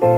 Comment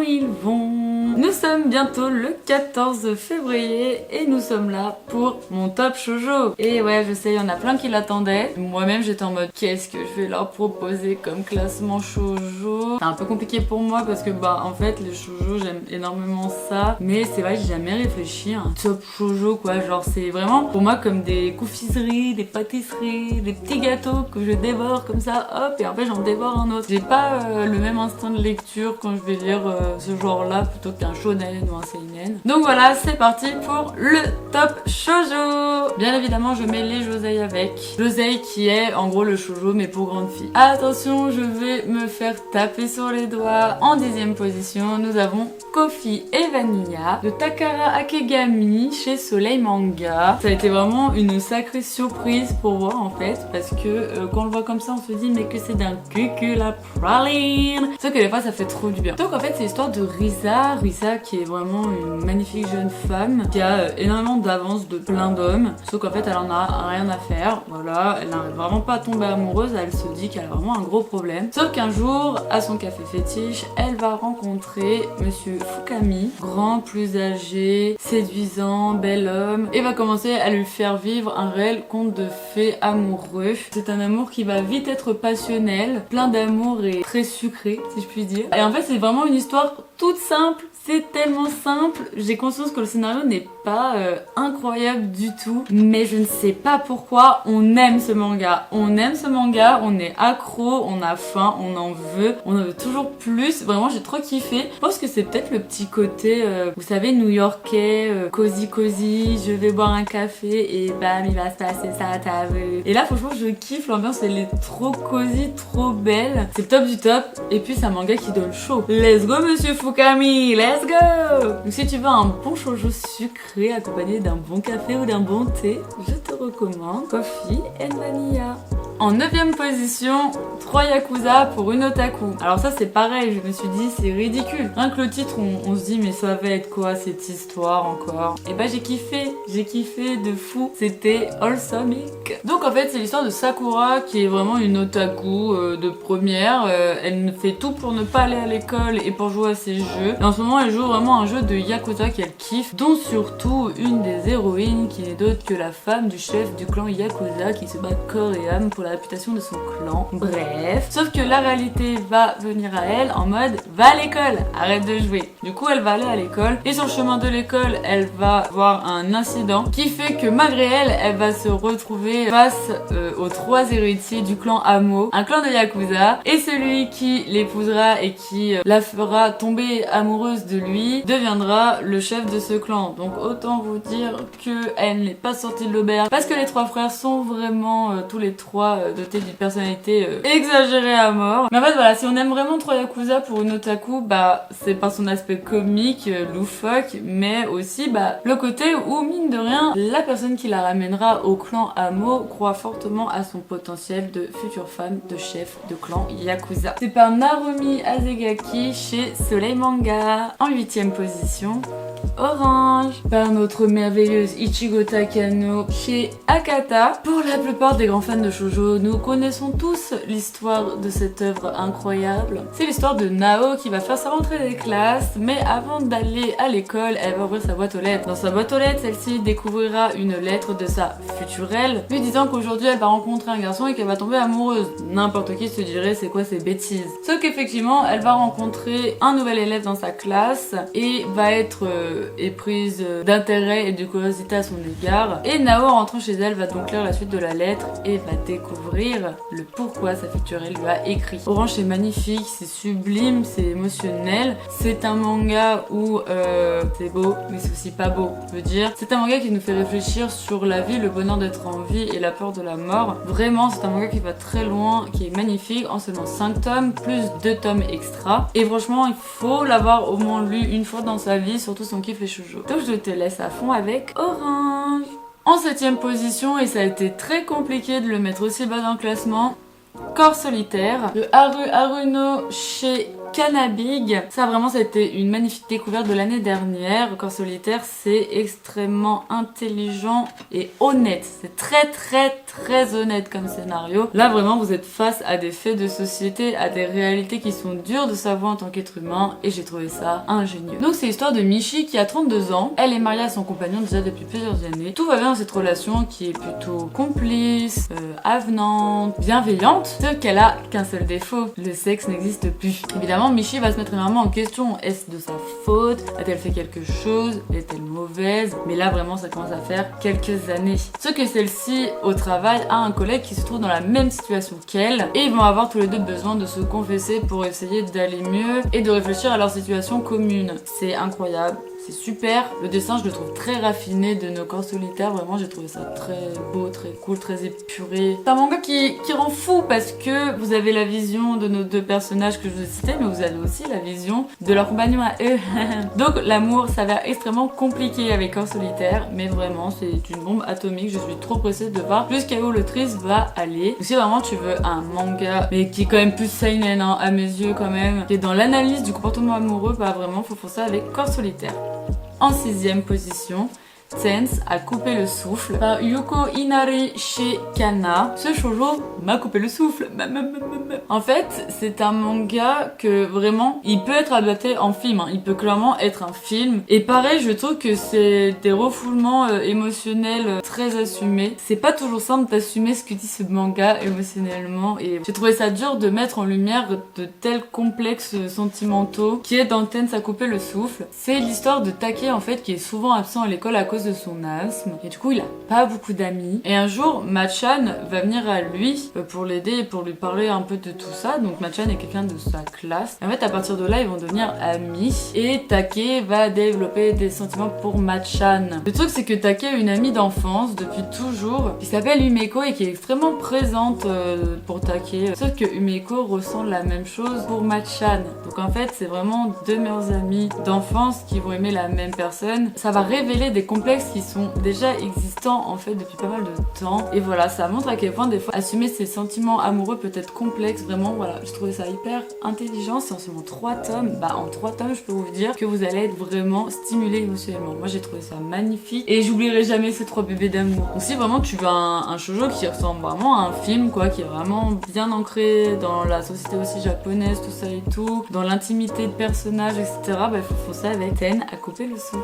ils vont? Nous sommes bientôt le 14 février et nous sommes là pour mon top shoujo. Et ouais, je sais, il y en a plein qui l'attendaient. Moi-même, j'étais en mode qu'est-ce que je vais leur proposer comme classement shoujo. C'est un peu compliqué pour moi parce que en fait, les shoujo, j'aime énormément ça. Mais c'est vrai que j'ai jamais réfléchi à un top shoujo quoi. Genre, c'est vraiment pour moi comme des confiseries, des pâtisseries, des petits gâteaux que je dévore comme ça, hop, et en fait, j'en dévore un autre. J'ai pas le même instinct de lecture quand je vais lire ce genre-là plutôt qu'un shonen ou un seinen. Donc voilà, c'est parti pour le top shoujo. Bien évidemment, je mets les josei avec. Josei qui est en gros le shoujo mais pour grandes filles. Attention, je vais me faire taper sur les doigts. En 10e position, nous avons Coffee et Vanilla de Takara Akegami chez Soleil Manga. Ça a été vraiment une sacrée surprise pour moi en fait parce que quand on le voit comme ça, on se dit mais que c'est d'un cucul la praline. Sauf que des fois, ça fait trop du bien. Donc en fait, c'est l'histoire de Risa qui est vraiment une magnifique jeune femme qui a énormément d'avance de plein d'hommes, sauf qu'en fait elle en a rien à faire, voilà, elle n'arrive vraiment pas à tomber amoureuse, elle se dit qu'elle a vraiment un gros problème. Sauf qu'un jour, à son café fétiche, elle va rencontrer Monsieur Fukami, grand, plus âgé, séduisant, bel homme, et va commencer à lui faire vivre un réel conte de fées amoureux. C'est un amour qui va vite être passionnel, plein d'amour et très sucré, si je puis dire. Et en fait, c'est vraiment une histoire toute simple. C'est tellement simple, j'ai conscience que le scénario n'est pas incroyable du tout, mais je ne sais pas pourquoi on aime ce manga. On aime ce manga, on est accro, on a faim, on en veut toujours plus. Vraiment, j'ai trop kiffé. Je pense que c'est peut-être le petit côté, vous savez, new-yorkais, cosy, je vais boire un café et bam, il va se passer ça, t'as vu. Et là, franchement, je kiffe, l'ambiance, elle est trop cosy, trop belle. C'est le top du top, et puis c'est un manga qui donne chaud. Let's go, Monsieur Fukami, let's go! Donc si tu veux un bon shoujo sucré accompagné d'un bon café ou d'un bon thé, je te recommande Coffee and Vanilla. En 9e position, 3 Yakuza pour une otaku. Alors ça c'est pareil, je me suis dit c'est ridicule. Rien que le titre, on se dit mais ça va être quoi cette histoire encore? Et bah j'ai kiffé de fou. C'était Wholesomic. Donc en fait c'est l'histoire de Sakura qui est vraiment une otaku de première. Elle fait tout pour ne pas aller à l'école et pour jouer à ses jeux. Et en ce moment elle joue vraiment un jeu de Yakuza qu'elle kiffe, dont surtout une des héroïnes qui n'est d'autre que la femme du chef du clan Yakuza qui se bat corps et âme pour la réputation de son clan. Bref, sauf que la réalité va venir à elle en mode va à l'école, arrête de jouer. Du coup elle va aller à l'école et sur le chemin de l'école elle va avoir un incident qui fait que malgré elle, elle va se retrouver face aux 3 héritiers du clan Amo, un clan de Yakuza, et celui qui l'épousera et qui la fera tomber amoureuse de lui deviendra le chef de ce clan. Donc autant vous dire qu'elle n'est pas sortie de l'auberge parce que les 3 frères sont vraiment tous les 3 dotés d'une personnalité exagérée à mort. Mais en fait voilà, si on aime vraiment 3 Yakuza pour une otaku, c'est par son aspect comique, loufoque, mais aussi le côté où mine de rien, la personne qui la ramènera au clan Amo croit fortement à son potentiel de future femme de chef de clan Yakuza. C'est par Narumi Asegaki chez Soleil Manga. En 8e position, Orange par notre merveilleuse Ichigo Takano chez Akata. Pour la plupart des grands fans de shoujo, nous connaissons tous l'histoire de cette œuvre incroyable. C'est l'histoire de Nao qui va faire sa rentrée des classes, mais avant d'aller à l'école, elle va ouvrir sa boîte aux lettres. Dans sa boîte aux lettres, celle-ci découvrira une lettre de sa future elle, lui disant qu'aujourd'hui elle va rencontrer un garçon et qu'elle va tomber amoureuse. N'importe qui se dirait c'est quoi ces bêtises. Sauf qu'effectivement, elle va rencontrer un nouvel élève dans sa classe et va être éprise d'intérêt et de curiosité à son égard. Et Nao, en rentrant chez elle, va donc lire la suite de la lettre et va découvrir le pourquoi sa future elle lui a écrit. Orange c'est magnifique, c'est sublime, c'est émotionnel. C'est un manga où c'est beau, mais c'est aussi pas beau. Je veux dire, c'est un manga qui nous fait réfléchir sur la vie, le bonheur d'être en vie et la peur de la mort. Vraiment, c'est un manga qui va très loin, qui est magnifique, en seulement 5 tomes, plus 2 tomes extra. Et franchement, il faut l'avoir au moins lu une fois dans sa vie, surtout si on kiffe les shoujo. Donc je te laisse à fond avec Orange. En 7e position, et ça a été très compliqué de le mettre aussi bas dans le classement, Corps solitaire de Haru Haruno chez Cannabig. Ça vraiment ça a été une magnifique découverte de l'année dernière. Corps solitaire c'est extrêmement intelligent et honnête. C'est très honnête comme scénario. Là vraiment vous êtes face à des faits de société, à des réalités qui sont dures de savoir en tant qu'être humain et j'ai trouvé ça ingénieux. Donc c'est l'histoire de Michi qui a 32 ans. Elle est mariée à son compagnon déjà depuis plusieurs années. Tout va bien dans cette relation qui est plutôt complice, avenante, bienveillante. Sauf qu'elle a qu'un seul défaut, le sexe n'existe plus. Évidemment Michi va se mettre énormément en question. Est-ce de sa faute? A-t-elle fait quelque chose? Est-elle mauvaise? Mais là vraiment ça commence à faire quelques années. Ce que celle-ci au travail a un collègue qui se trouve dans la même situation qu'elle et ils vont avoir tous les deux besoin de se confesser pour essayer d'aller mieux et de réfléchir à leur situation commune. C'est incroyable. C'est super, le dessin je le trouve très raffiné de nos corps solitaires, vraiment j'ai trouvé ça très beau, très cool, très épuré. C'est un manga qui rend fou parce que vous avez la vision de nos deux personnages que je vous ai cités, mais vous avez aussi la vision de leur compagnon à eux. Donc l'amour s'avère extrêmement compliqué avec corps solitaire, mais vraiment c'est une bombe atomique, je suis trop pressée de voir jusqu'à où l'autrice va aller. Si vraiment tu veux un manga, mais qui est quand même plus seinen hein, à mes yeux quand même, qui est dans l'analyse du comportement amoureux, bah vraiment faut faire ça avec corps solitaire. En 6ème position, Tense a coupé le souffle par Yuko Inari chez Kana. Ce shoujo m'a coupé le souffle. En fait, c'est un manga que vraiment, il peut être adapté en film. Hein. Il peut clairement être un film. Et pareil, je trouve que c'est des refoulements émotionnels très assumés. C'est pas toujours simple d'assumer ce que dit ce manga émotionnellement. Et j'ai trouvé ça dur de mettre en lumière de tels complexes sentimentaux qui est dans Tense a coupé le souffle. C'est l'histoire de Take en fait qui est souvent absent à l'école à cause de son asthme et du coup il a pas beaucoup d'amis et un jour Machan va venir à lui pour l'aider et pour lui parler un peu de tout ça. Donc Machan est quelqu'un de sa classe et en fait à partir de là ils vont devenir amis et Take va développer des sentiments pour Machan. Le truc c'est que Take a une amie d'enfance depuis toujours qui s'appelle Umeko et qui est extrêmement présente pour Take, sauf que Umeko ressent la même chose pour Machan. Donc en fait c'est vraiment deux meilleurs amis d'enfance qui vont aimer la même personne. Ça va révéler des complexes qui sont déjà existants en fait depuis pas mal de temps et voilà ça montre à quel point des fois assumer ses sentiments amoureux peut être complexe. Vraiment voilà je trouvais ça hyper intelligent. C'est en seulement 3 tomes, bah en 3 tomes je peux vous dire que vous allez être vraiment stimulé émotionnellement. Moi j'ai trouvé ça magnifique et j'oublierai jamais ces 3 bébés d'amour. Donc si vraiment tu veux un shoujo qui ressemble vraiment à un film quoi, qui est vraiment bien ancré dans la société aussi japonaise, tout ça et tout, dans l'intimité de personnages etc, bah il faut foncer avec Ten a coupé le souffle.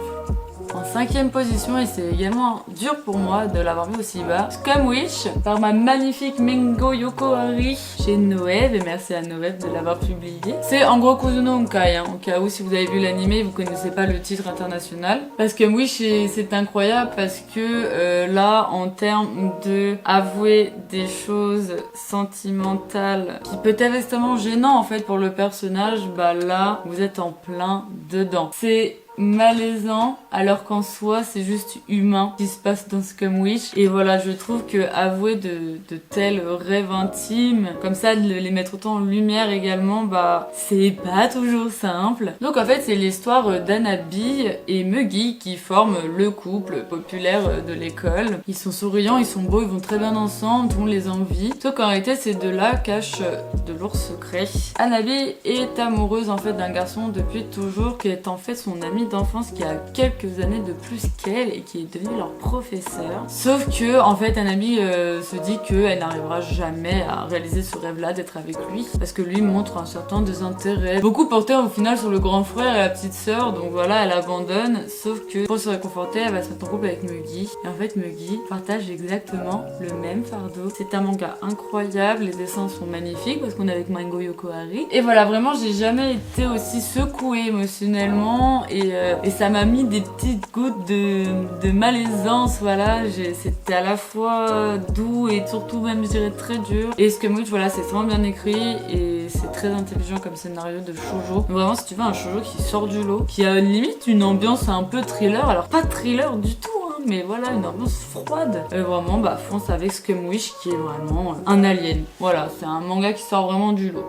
En 5ème position, et c'est également dur pour moi de l'avoir vu aussi bas, Scum Witch par ma magnifique Mengo Yokohari chez Noëv, et merci à Noëv de l'avoir publié. C'est en gros Kuzuno Onkai, hein, au cas où si vous avez vu l'animé vous connaissez pas le titre international. Parce que Scum Witch c'est incroyable parce que là en termes de avouer des choses sentimentales qui peut être extrêmement gênant en fait pour le personnage, bah là vous êtes en plein dedans. C'est malaisant alors qu'en soi c'est juste humain ce qui se passe dans Scum Witch et voilà je trouve que avouer de tels rêves intimes comme ça de les mettre autant en lumière également bah c'est pas toujours simple. Donc en fait c'est l'histoire d'Anabi et Mugi qui forment le couple populaire de l'école. Ils sont souriants, ils sont beaux, ils vont très bien ensemble, tout le monde les envie, sauf qu'en réalité ces deux-là cachent de lourds secrets. Anabi est amoureuse en fait d'un garçon depuis toujours qui est en fait son ami d'enfance qui a quelques années de plus qu'elle et qui est devenu leur professeur. Sauf que en fait Anabi se dit qu'elle n'arrivera jamais à réaliser ce rêve là d'être avec lui parce que lui montre un certain désintérêt, beaucoup porté au final sur le grand frère et la petite sœur, donc voilà elle abandonne. Sauf que pour se réconforter elle va se mettre en couple avec Mugi et en fait Mugi partage exactement le même fardeau. C'est un manga incroyable, les dessins sont magnifiques parce qu'on est avec Mango Yokohari et voilà vraiment j'ai jamais été aussi secouée émotionnellement et ça m'a mis des petites gouttes de malaisance, voilà, c'était à la fois doux et surtout même je dirais très dur. Et Scum Witch voilà c'est vraiment bien écrit et c'est très intelligent comme scénario de shoujo. Donc vraiment si tu veux un shoujo qui sort du lot, qui a limite une ambiance un peu thriller, alors pas thriller du tout hein, mais voilà une ambiance froide, vraiment bah fonce avec Scum Witch qui est vraiment un alien. Voilà c'est un manga qui sort vraiment du lot.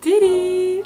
Tiri.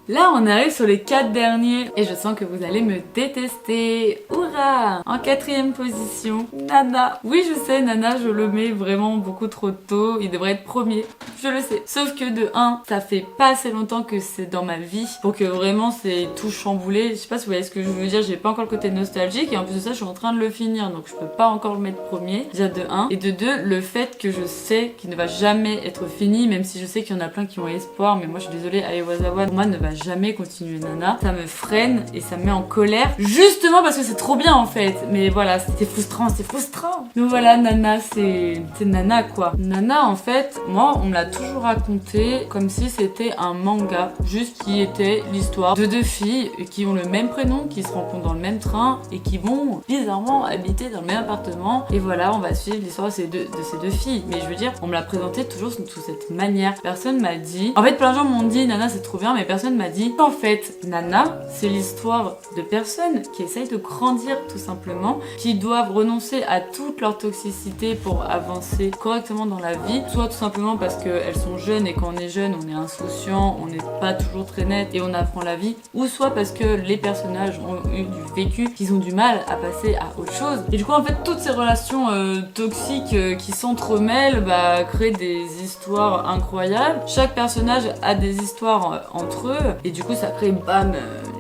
Là, on arrive sur les 4 derniers et je sens que vous allez me détester. Hurrah! En 4e position, Nana. Oui, je sais, Nana, je le mets vraiment beaucoup trop tôt. Il devrait être premier, je le sais. Sauf que de 1, ça fait pas assez longtemps que c'est dans ma vie pour que vraiment c'est tout chamboulé. Je sais pas si vous voyez ce que je veux dire, j'ai pas encore le côté nostalgique et en plus de ça, je suis en train de le finir donc je peux pas encore le mettre premier. Déjà de 1. Et de 2, le fait que je sais qu'il ne va jamais être fini, même si je sais qu'il y en a plein qui ont espoir, mais moi je suis désolée, Aiwazawa, pour moi, ne va jamais continuer Nana. Ça me freine et ça me met en colère, justement parce que c'est trop bien en fait. Mais voilà, c'est frustrant, c'est frustrant. Donc voilà, Nana, c'est Nana quoi. Nana, en fait, moi, on me l'a toujours raconté comme si c'était un manga, juste qui était l'histoire de 2 filles qui ont le même prénom, qui se rencontrent dans le même train et qui vont bizarrement habiter dans le même appartement. Et voilà, on va suivre l'histoire de ces deux filles. Mais je veux dire, on me l'a présenté toujours sous cette manière. Personne m'a dit... En fait, plein de gens m'ont dit, Nana, c'est trop bien, mais personne m'a dit qu'en fait, Nana, c'est l'histoire de personnes qui essayent de grandir tout simplement, qui doivent renoncer à toute leur toxicité pour avancer correctement dans la vie, soit tout simplement parce qu'elles sont jeunes et quand on est jeune, on est insouciant, on n'est pas toujours très net et on apprend la vie, ou soit parce que les personnages ont eu du vécu, qu'ils ont du mal à passer à autre chose. Et du coup, en fait, toutes ces relations toxiques qui s'entremêlent créent des histoires incroyables. Chaque personnage a des histoires entre eux et du coup ça crée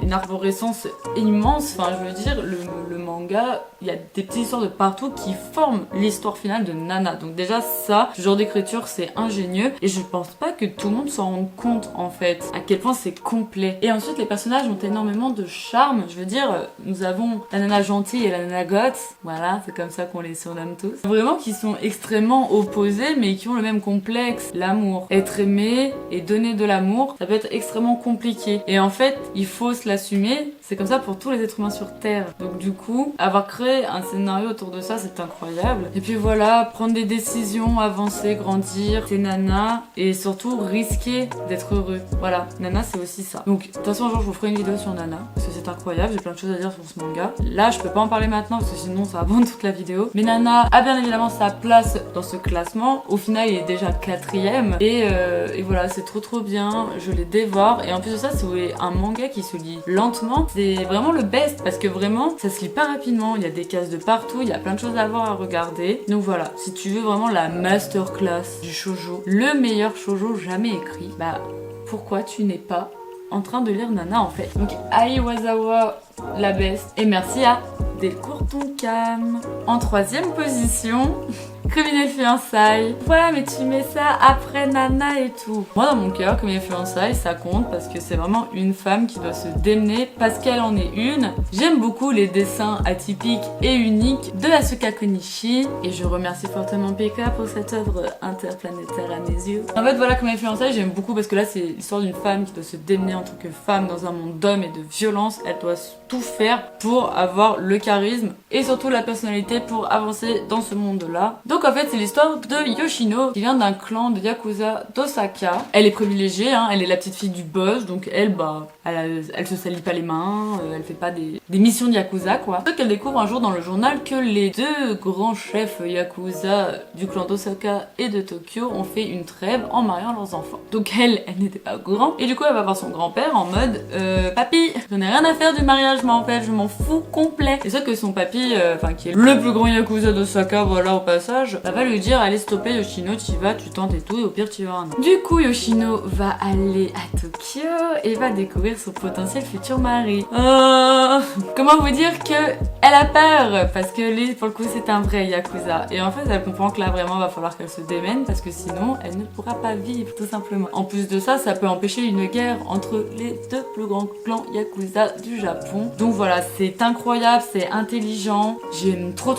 une arborescence immense. Enfin je veux dire, le manga, il y a des petites histoires de partout qui forment l'histoire finale de Nana. Donc déjà ça, ce genre d'écriture c'est ingénieux et je pense pas que tout le monde s'en rende compte en fait à quel point c'est complet. Et ensuite les personnages ont énormément de charme. Je veux dire, nous avons la Nana gentille et la Nana goth, voilà, c'est comme ça qu'on les surnomme tous. Vraiment qui sont extrêmement opposés mais qui ont le même complexe, l'amour. Être aimé et donner de l'amour, ça peut être extrêmement compliqué. Et en fait, il faut se l'assumer, c'est comme ça pour tous les êtres humains sur Terre. Donc du coup, avoir créé un scénario autour de ça, c'est incroyable. Et puis voilà, prendre des décisions, avancer, grandir, c'est Nana. Et surtout, risquer d'être heureux. Voilà, Nana c'est aussi ça. Donc de toute façon, un jour je vous ferai une vidéo sur Nana, parce que c'est incroyable, j'ai plein de choses à dire sur ce manga. Là, je peux pas en parler maintenant, parce que sinon ça va prendre toute la vidéo. Mais Nana a bien évidemment sa place dans ce classement. Au final, il est déjà 4ème. Et voilà, c'est trop bien, je les dévore. Et en plus de ça, c'est un manga qui se lit lentement. C'est vraiment le best parce que vraiment, ça se lit pas rapidement. Il y a des cases de partout, il y a plein de choses à voir, à regarder. Donc voilà, si tu veux vraiment la masterclass du shoujo, le meilleur shoujo jamais écrit, pourquoi tu n'es pas en train de lire Nana en fait. Donc Aiwazawa, la best. Et merci à Delcourt Tonkam. En 3ème position, Criminel Fiançailles. Voilà, mais tu mets ça après Nana et tout. Moi, dans mon cœur, Criminel Fiançailles, ça compte parce que c'est vraiment une femme qui doit se démener parce qu'elle en est une. J'aime beaucoup les dessins atypiques et uniques de Asuka Konishi et je remercie fortement Pekka pour cette œuvre interplanétaire à mes yeux. En fait, voilà, Criminel Fiançailles, j'aime beaucoup parce que là, c'est l'histoire d'une femme qui doit se démener en tant que femme dans un monde d'hommes et de violence. Elle doit tout faire pour avoir le charisme et surtout la personnalité pour avancer dans ce monde-là. Donc en fait c'est l'histoire de Yoshino qui vient d'un clan de Yakuza d'Osaka. Elle est privilégiée, hein, elle est la petite fille du boss, donc elle se salit pas les mains, elle fait pas des missions de Yakuza quoi. Sauf qu'elle découvre un jour dans le journal que les 2 grands chefs Yakuza du clan d'Osaka et de Tokyo ont fait une trêve en mariant leurs enfants. Donc elle n'était pas au courant et du coup elle va voir son grand-père en mode papy, j'en ai rien à faire du mariage moi en fait, je m'en fous complet. Et sauf que son papy, qui est le plus grand Yakuza d'Osaka, voilà au passage, va lui dire allez stopper Yoshino, tu y vas, tu tentes et tout et au pire tu vas un an. Du coup Yoshino va aller à Tokyo et va découvrir son potentiel futur mari. Comment vous dire que elle a peur parce que lui pour le coup c'est un vrai Yakuza et en fait elle comprend que là vraiment va falloir qu'elle se démène parce que sinon elle ne pourra pas vivre tout simplement. En plus de ça, ça peut empêcher une guerre entre les 2 plus grands clans Yakuza du Japon. Donc voilà, c'est incroyable, c'est intelligent, j'aime trop.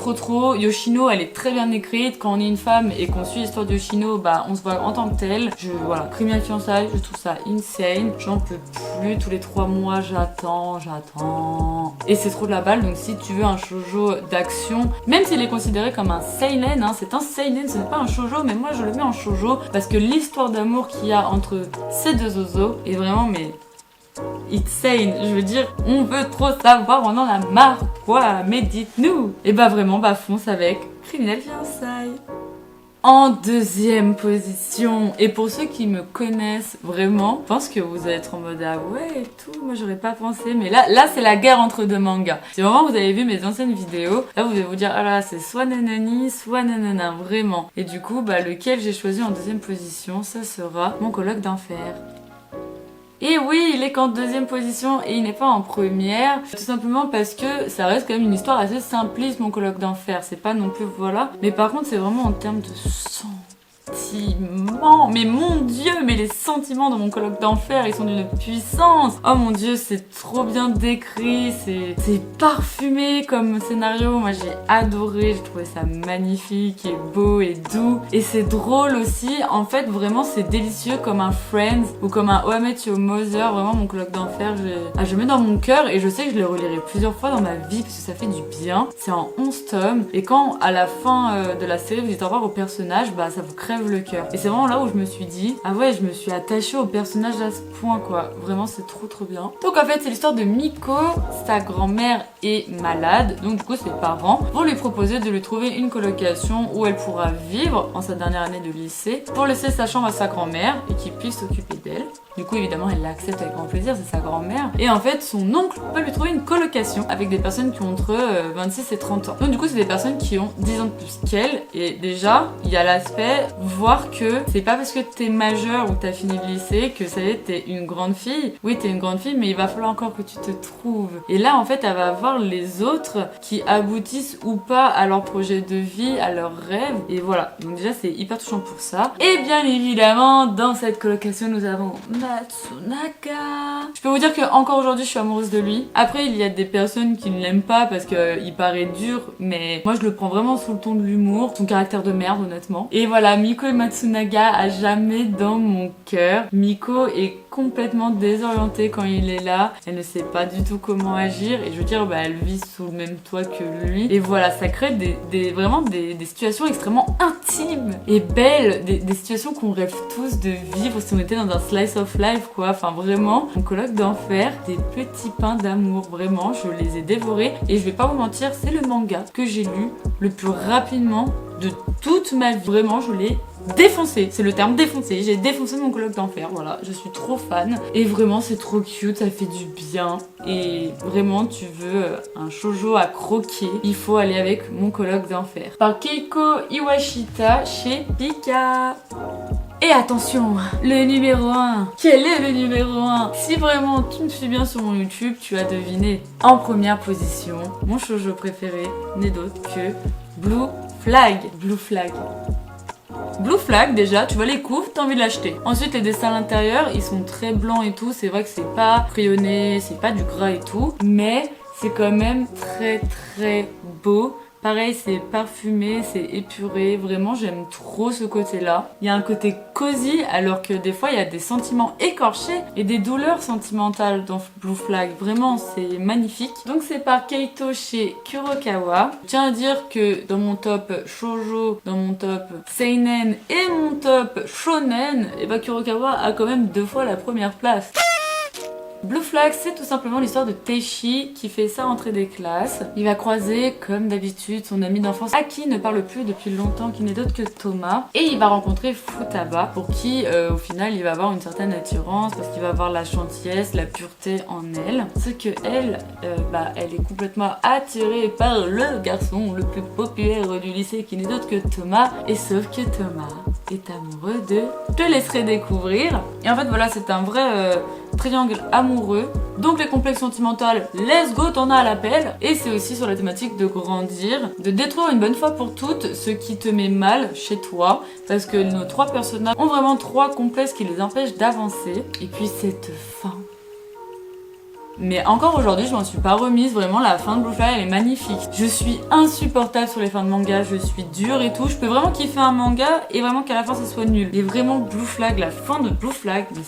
Yoshino elle est très bien écrite, quand on est une femme et qu'on suit l'histoire de Yoshino, on se voit en tant que tel. Voilà, Criminel Fiançailles, je trouve ça insane, j'en peux plus, tous les 3 mois j'attends. Et c'est trop de la balle, donc si tu veux un shoujo d'action, même s'il est considéré comme un seinen, hein, c'est un seinen, ce n'est pas un shoujo, mais moi je le mets en shoujo parce que l'histoire d'amour qu'il y a entre ces 2 zozos est vraiment it's sane, je veux dire, on veut trop savoir, on en a marre, quoi, mais dites-nous. Et vraiment, fonce avec Criminel Fiançailles. En deuxième position, et pour ceux qui me connaissent vraiment, je pense que vous allez être en mode ah ouais et tout, moi j'aurais pas pensé, mais là c'est la guerre entre deux mangas. Si vraiment vous avez vu mes anciennes vidéos, là vous allez vous dire ah là c'est soit nanani, soit nanana, vraiment. Et du coup lequel j'ai choisi en deuxième position, ça sera Mon coloc d'enfer. Et oui, il est qu'en deuxième position et il n'est pas en première, tout simplement parce que ça reste quand même une histoire assez simpliste, Mon coloc d'enfer, c'est pas non plus voilà, mais par contre c'est vraiment en termes de sentiments, mais mon dieu, mais les sentiments de Mon coloc d'enfer, ils sont d'une puissance. Oh mon dieu, c'est trop bien décrit, c'est parfumé comme scénario, moi j'ai adoré, j'ai trouvé ça magnifique et beau et doux, et c'est drôle aussi, en fait vraiment c'est délicieux comme un Friends ou comme un How I Met Your Mother, vraiment Mon coloc d'enfer, je mets dans mon cœur et je sais que je le relirai plusieurs fois dans ma vie parce que ça fait du bien. C'est en 11 tomes et quand à la fin de la série vous dites au revoir au personnage, ça vous crève le cœur. Et c'est vraiment là où je me suis dit ah ouais, je me suis attachée au personnage à ce point quoi. Vraiment c'est trop bien. Donc en fait c'est l'histoire de Miko, sa grand-mère est malade, donc du coup ses parents vont lui proposer de lui trouver une colocation où elle pourra vivre en sa dernière année de lycée pour laisser sa chambre à sa grand-mère et qu'il puisse s'occuper d'elle. Du coup évidemment elle l'accepte avec grand plaisir, c'est sa grand-mère. Et en fait son oncle peut lui trouver une colocation avec des personnes qui ont entre 26 et 30 ans. Donc du coup c'est des personnes qui ont 10 ans de plus qu'elle. Et déjà il y a l'aspect voir que c'est pas parce que t'es majeur ou t'as fini le lycée que ça y est t'es une grande fille. Oui t'es une grande fille mais il va falloir encore que tu te trouves. Et là en fait elle va voir les autres qui aboutissent ou pas à leur projet de vie, à leurs rêves. Et voilà, donc déjà c'est hyper touchant pour ça. Et bien évidemment dans cette colocation nous avons Matsunaka. Je peux vous dire que encore aujourd'hui je suis amoureuse de lui. Après il y a des personnes qui ne l'aiment pas parce qu'il paraît dur, mais moi je le prends vraiment sous le ton de l'humour, son caractère de merde honnêtement. Et voilà, Miko et Matsunaga à jamais dans mon cœur. Miko est complètement désorientée quand il est là, elle ne sait pas du tout comment agir et je veux dire elle vit sous le même toit que lui et voilà, ça crée vraiment des situations extrêmement intimes et belles, des situations qu'on rêve tous de vivre si on était dans un slice of life quoi, enfin vraiment Mon coloc d'enfer, des petits pains d'amour, vraiment je les ai dévorés et je vais pas vous mentir, c'est le manga que j'ai lu le plus rapidement de toute ma vie, vraiment je l'ai défoncé, c'est le terme défoncé, j'ai défoncé Mon coloc d'enfer, voilà, je suis trop fan et vraiment c'est trop cute, ça fait du bien et vraiment tu veux un shoujo à croquer, il faut aller avec Mon coloc d'enfer par Keiko Iwashita chez Pika. Et attention, le numéro 1. Quel est le numéro 1? Si vraiment tu me suis bien sur mon YouTube, tu as deviné. En première position, mon shoujo préféré n'est d'autre que Blue Flag. Blue Flag. Blue Flag, déjà, tu vois les couves, t'as envie de l'acheter. Ensuite, les dessins à l'intérieur, ils sont très blancs et tout. C'est vrai que c'est pas crayonné, c'est pas du gras et tout. Mais c'est quand même très beau. Pareil, c'est parfumé, c'est épuré, vraiment j'aime trop ce côté-là. Il y a un côté cosy alors que des fois il y a des sentiments écorchés et des douleurs sentimentales dans Blue Flag. Vraiment, c'est magnifique. Donc c'est par Keito chez Kurokawa. Je tiens à dire que dans mon top shoujo, dans mon top seinen et mon top shonen, et Kurokawa a quand même 2 fois la première place. Blue Flag, c'est tout simplement l'histoire de Teishi qui fait sa rentrée des classes. Il va croiser, comme d'habitude, son ami d'enfance à qui il ne parle plus depuis longtemps, qui n'est d'autre que Thomas. Et il va rencontrer Futaba, pour qui, au final, il va avoir une certaine attirance, parce qu'il va avoir la gentillesse, la pureté en elle. Ce que elle est complètement attirée par le garçon le plus populaire du lycée, qui n'est d'autre que Thomas. Et sauf que Thomas est amoureux de... Je te laisserai découvrir. Et en fait, voilà, c'est un vrai... triangle amoureux, donc les complexes sentimentales, let's go, t'en as à l'appel. Et c'est aussi sur la thématique de grandir, de détruire une bonne fois pour toutes ce qui te met mal chez toi, parce que nos 3 personnages ont vraiment 3 complexes qui les empêchent d'avancer. Et puis cette fin. Mais encore aujourd'hui, je m'en suis pas remise, vraiment la fin de Blue Flag elle est magnifique. Je suis insupportable sur les fins de manga, je suis dure et tout. Je peux vraiment kiffer un manga et vraiment qu'à la fin ça soit nul. Et vraiment Blue Flag, la fin de Blue Flag, mais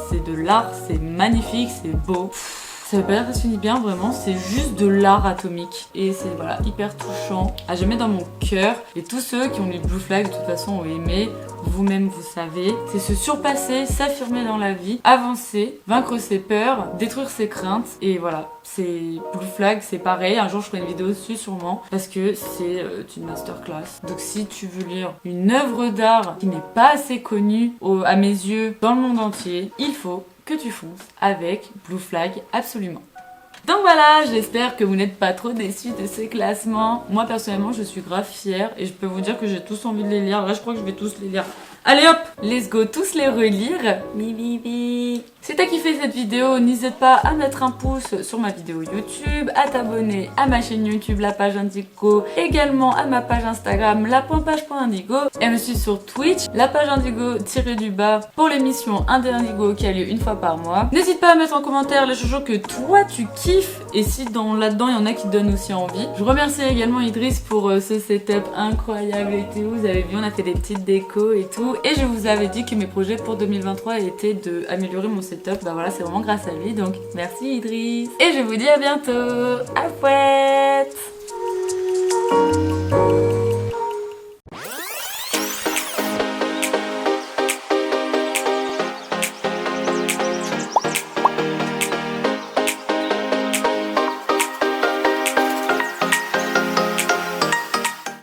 c'est de l'art, c'est magnifique, c'est beau. Ça veut pas dire que ça se finit bien, vraiment, c'est juste de l'art atomique. Et c'est voilà, hyper touchant, à jamais dans mon cœur. Et tous ceux qui ont lu Blue Flag de toute façon ont aimé. vous-même vous savez, c'est se surpasser, s'affirmer dans la vie, avancer, vaincre ses peurs, détruire ses craintes et voilà. C'est Blue Flag, c'est pareil, un jour je ferai une vidéo dessus sûrement parce que c'est une masterclass. Donc si tu veux lire une œuvre d'art qui n'est pas assez connue à mes yeux dans le monde entier, il faut que tu fonces avec Blue Flag absolument. Donc voilà, j'espère que vous n'êtes pas trop déçus de ces classements. Moi personnellement je suis grave fière et je peux vous dire que j'ai tous envie de les lire. Là je crois que je vais tous les lire. Allez hop, let's go, tous les relire. Bibi. Si t'as kiffé cette vidéo, n'hésite pas à mettre un pouce sur ma vidéo YouTube, à t'abonner à ma chaîne YouTube, la page Indigo, également à ma page Instagram, la.page.indigo, et me suivre sur Twitch, la page Indigo-du-bas pour l'émission Indigo qui a lieu une fois par mois. N'hésite pas à mettre en commentaire les choses que toi tu kiffes et si là-dedans il y en a qui te donnent aussi envie. Je remercie également Idriss pour ce setup incroyable et tout. Vous avez vu, on a fait des petites décos et tout. Et je vous avais dit que mes projets pour 2023 étaient d'améliorer mon setup. Bah voilà, c'est vraiment grâce à lui. Donc merci Idriss. Et je vous dis à bientôt. À fouette.